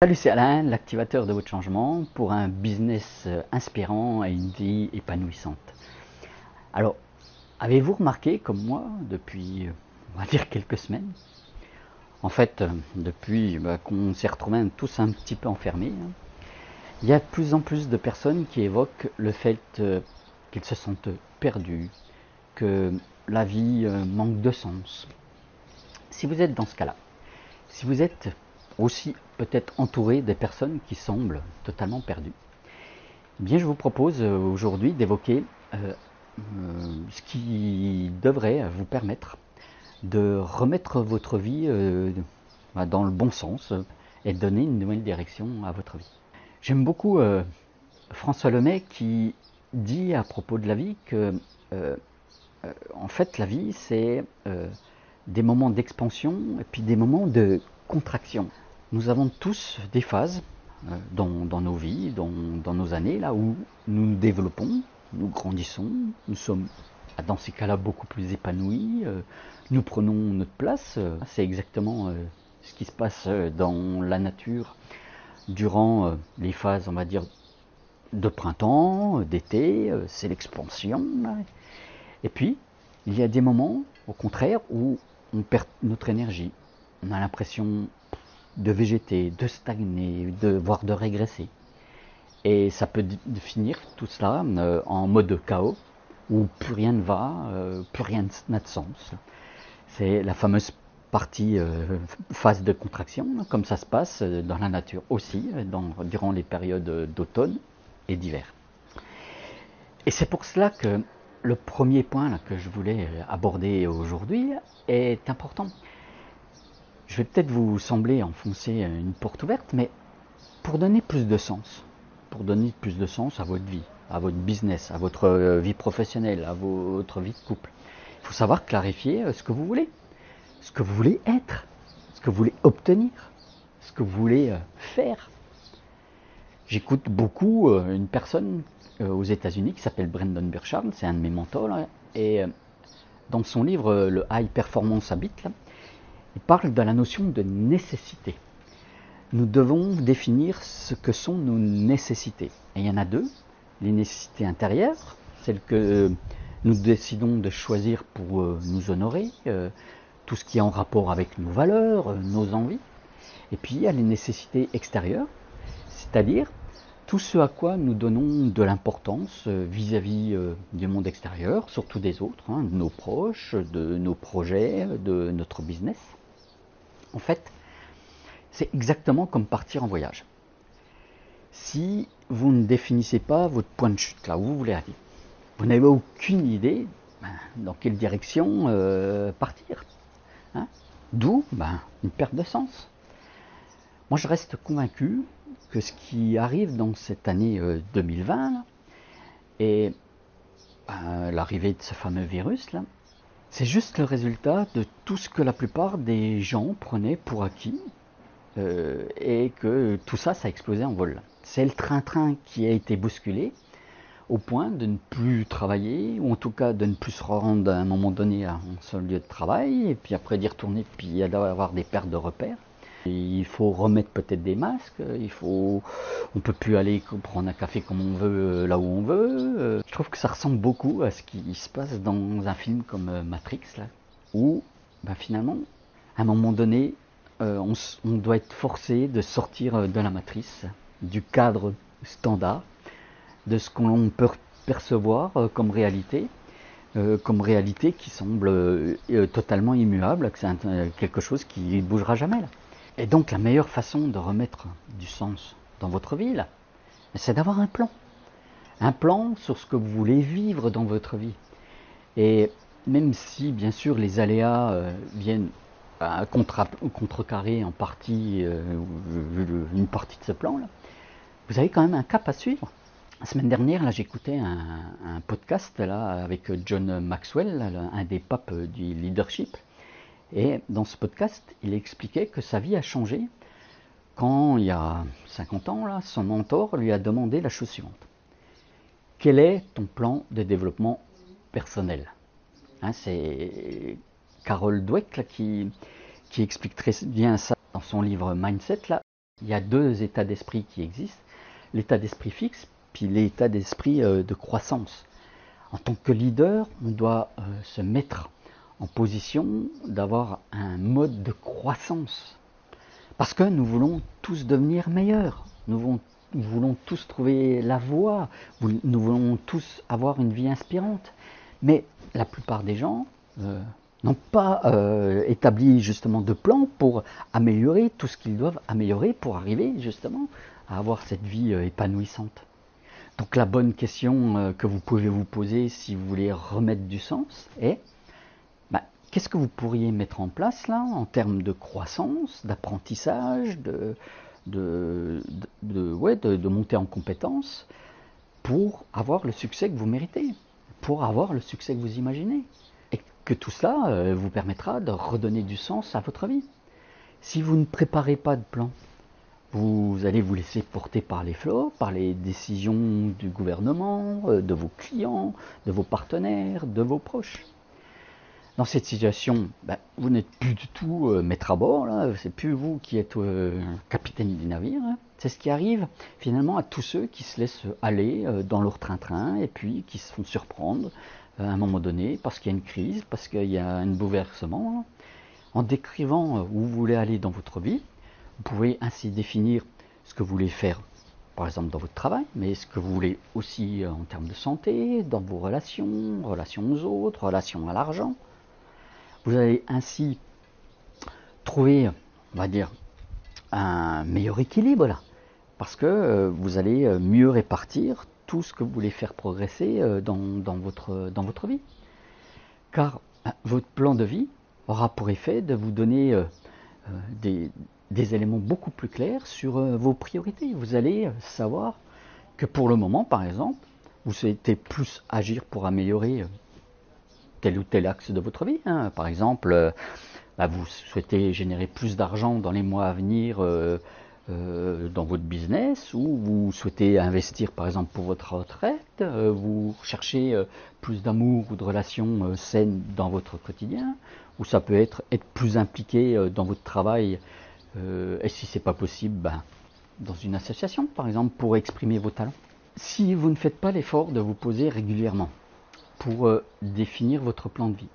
Salut, c'est Alain, l'activateur de votre changement pour un business inspirant et une vie épanouissante. Alors, avez-vous remarqué, comme moi, depuis, on va dire, quelques semaines, en fait, depuis qu'on s'est retrouvés tous un petit peu enfermés, il y a de plus en plus de personnes qui évoquent le fait qu'ils se sentent perdus, que la vie manque de sens. Si vous êtes dans ce cas-là, si vous êtes aussi peut-être entouré des personnes qui semblent totalement perdues, eh bien, je vous propose aujourd'hui d'évoquer ce qui devrait vous permettre de remettre votre vie dans le bon sens et de donner une nouvelle direction à votre vie. J'aime beaucoup François Lemay qui dit à propos de la vie que en fait la vie c'est des moments d'expansion et puis des moments de contraction. Nous avons tous des phases dans nos vies, dans nos années, là où nous nous développons, nous grandissons, nous sommes dans ces cas-là beaucoup plus épanouis, nous prenons notre place. C'est exactement ce qui se passe dans la nature durant les phases, on va dire, de printemps, d'été, c'est l'expansion. Et puis, il y a des moments, au contraire, où on perd notre énergie. On a l'impression de végéter, de stagner, voire de régresser. Et ça peut finir tout cela en mode chaos, où plus rien ne va, plus rien n'a de sens. C'est la fameuse partie phase de contraction, comme ça se passe dans la nature aussi, durant les périodes d'automne et d'hiver. Et c'est pour cela que le premier point là, que je voulais aborder aujourd'hui est important. Je vais peut-être vous sembler enfoncer une porte ouverte, mais pour donner plus de sens, à votre vie, à votre business, à votre vie professionnelle, à votre vie de couple, il faut savoir clarifier ce que vous voulez être, ce que vous voulez obtenir, ce que vous voulez faire. J'écoute beaucoup une personne aux États-Unis qui s'appelle Brendon Burchard, c'est un de mes mentors, là, et dans son livre Le High Performance Habit, là, il parle de la notion de nécessité. Nous devons définir ce que sont nos nécessités. Et il y en a deux. Les nécessités intérieures, celles que nous décidons de choisir pour nous honorer, tout ce qui est en rapport avec nos valeurs, nos envies. Et puis il y a les nécessités extérieures, c'est-à-dire tout ce à quoi nous donnons de l'importance vis-à-vis du monde extérieur, surtout des autres, de nos proches, de nos projets, de notre business. En fait, c'est exactement comme partir en voyage. Si vous ne définissez pas votre point de chute, là où vous voulez aller, vous n'avez aucune idée dans quelle direction partir. Hein. D'où une perte de sens. Moi, je reste convaincu que ce qui arrive dans cette année 2020, là, et l'arrivée de ce fameux virus, là, c'est juste le résultat de tout ce que la plupart des gens prenaient pour acquis, et que tout ça, ça a explosé en vol. C'est le train-train qui a été bousculé au point de ne plus travailler, ou en tout cas de ne plus se rendre à un moment donné à son lieu de travail, et puis après d'y retourner, puis il y a d'avoir des pertes de repères. Il faut remettre peut-être des masques, on peut plus aller prendre un café comme on veut, là où on veut. Je trouve que ça ressemble beaucoup à ce qui se passe dans un film comme Matrix, là, où finalement, à un moment donné, on doit être forcé de sortir de la matrice, du cadre standard, de ce qu'on peut percevoir comme réalité qui semble totalement immuable, que c'est quelque chose qui ne bougera jamais. Là. Et donc la meilleure façon de remettre du sens dans votre vie, là, c'est d'avoir un plan. Un plan sur ce que vous voulez vivre dans votre vie. Et même si, bien sûr, les aléas viennent contrecarrer en partie une partie de ce plan-là, vous avez quand même un cap à suivre. La semaine dernière, là, j'écoutais un podcast là, avec John Maxwell, là, un des papes du leadership. Et dans ce podcast, il expliquait que sa vie a changé quand, il y a 50 ans, là, son mentor lui a demandé la chose suivante. Quel est ton plan de développement personnel? C'est Carol Dweck là, qui explique très bien ça dans son livre Mindset. Là. il y a deux états d'esprit qui existent, l'état d'esprit fixe, puis l'état d'esprit de croissance. En tant que leader, on doit se mettre en position d'avoir un mode de croissance. Parce que nous voulons tous devenir meilleurs, nous voulons tous trouver la voie, nous voulons tous avoir une vie inspirante. Mais la plupart des gens n'ont pas établi justement de plan pour améliorer tout ce qu'ils doivent améliorer pour arriver justement à avoir cette vie épanouissante. Donc la bonne question que vous pouvez vous poser si vous voulez remettre du sens est qu'est-ce que vous pourriez mettre en place là en termes de croissance, d'apprentissage, de montée en compétences pour avoir le succès que vous méritez, pour avoir le succès que vous imaginez. Et que tout cela vous permettra de redonner du sens à votre vie. Si vous ne préparez pas de plan, vous allez vous laisser porter par les flots, par les décisions du gouvernement, de vos clients, de vos partenaires, de vos proches. Dans cette situation, vous n'êtes plus du tout maître à bord, là, c'est plus vous qui êtes capitaine du navire. Hein. C'est ce qui arrive finalement à tous ceux qui se laissent aller dans leur train-train et puis qui se font surprendre à un moment donné parce qu'il y a une crise, parce qu'il y a un bouleversement. Hein. En décrivant où vous voulez aller dans votre vie, vous pouvez ainsi définir ce que vous voulez faire, par exemple dans votre travail, mais ce que vous voulez aussi en termes de santé, dans vos relations, relations aux autres, relations à l'argent. Vous allez ainsi trouver, on va dire, un meilleur équilibre là, parce que vous allez mieux répartir tout ce que vous voulez faire progresser dans votre vie. Car votre plan de vie aura pour effet de vous donner des éléments beaucoup plus clairs sur vos priorités. Vous allez savoir que pour le moment, par exemple, vous souhaitez plus agir pour améliorer tel ou tel axe de votre vie. Hein. Par exemple, vous souhaitez générer plus d'argent dans les mois à venir dans votre business, ou vous souhaitez investir par exemple pour votre retraite, vous cherchez plus d'amour ou de relations saines dans votre quotidien, ou ça peut être plus impliqué dans votre travail, et si c'est pas possible, dans une association par exemple pour exprimer vos talents. Si vous ne faites pas l'effort de vous poser régulièrement pour définir votre plan de vie,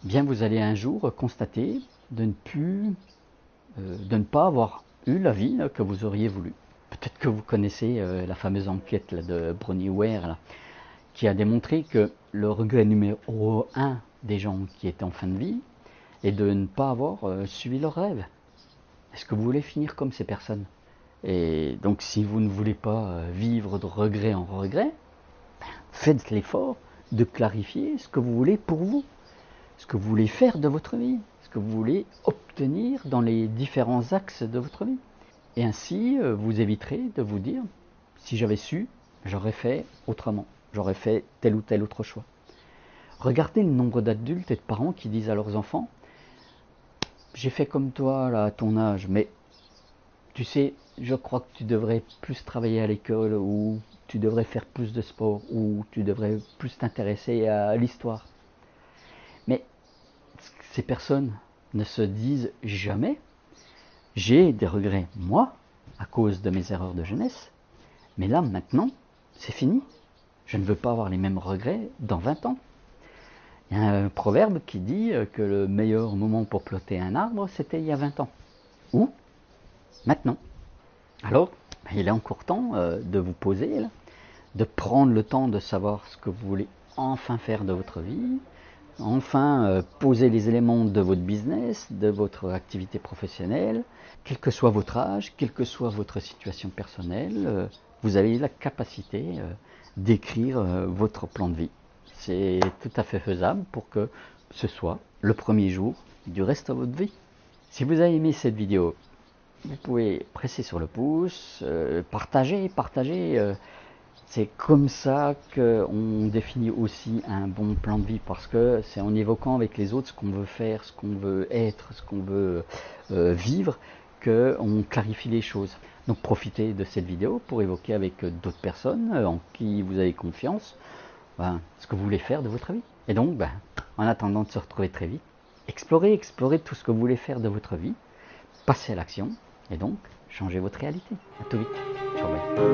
eh bien vous allez un jour constater de ne pas avoir eu la vie que vous auriez voulu. Peut-être que vous connaissez la fameuse enquête de Bronnie Ware là, qui a démontré que le regret numéro 1 des gens qui étaient en fin de vie est de ne pas avoir suivi leurs rêves. Est-ce que vous voulez finir comme ces personnes? Et donc si vous ne voulez pas vivre de regret en regret, faites l'effort de clarifier ce que vous voulez pour vous, ce que vous voulez faire de votre vie, ce que vous voulez obtenir dans les différents axes de votre vie. Et ainsi, vous éviterez de vous dire, si j'avais su, j'aurais fait autrement, j'aurais fait tel ou tel autre choix. Regardez le nombre d'adultes et de parents qui disent à leurs enfants, j'ai fait comme toi là, à ton âge, mais tu sais, je crois que tu devrais plus travailler à l'école, ou tu devrais faire plus de sport, ou tu devrais plus t'intéresser à l'histoire. Mais ces personnes ne se disent jamais, j'ai des regrets, moi, à cause de mes erreurs de jeunesse, mais là, maintenant, c'est fini. Je ne veux pas avoir les mêmes regrets dans 20 ans. Il y a un proverbe qui dit que le meilleur moment pour planter un arbre, c'était il y a 20 ans. Ou maintenant. Alors, il est encore temps de vous poser, là, de prendre le temps de savoir ce que vous voulez enfin faire de votre vie, enfin poser les éléments de votre business, de votre activité professionnelle, quel que soit votre âge, quelle que soit votre situation personnelle, vous avez la capacité d'écrire votre plan de vie. C'est tout à fait faisable pour que ce soit le premier jour du reste de votre vie. Si vous avez aimé cette vidéo, vous pouvez presser sur le pouce, partager. C'est comme ça qu'on définit aussi un bon plan de vie, parce que c'est en évoquant avec les autres ce qu'on veut faire, ce qu'on veut être, ce qu'on veut vivre, qu'on clarifie les choses. Donc profitez de cette vidéo pour évoquer avec d'autres personnes en qui vous avez confiance ce que vous voulez faire de votre vie. Et donc, en attendant de se retrouver très vite, explorez tout ce que vous voulez faire de votre vie, passez à l'action, Et donc, changez votre réalité. À tout vite. Ciao, bye.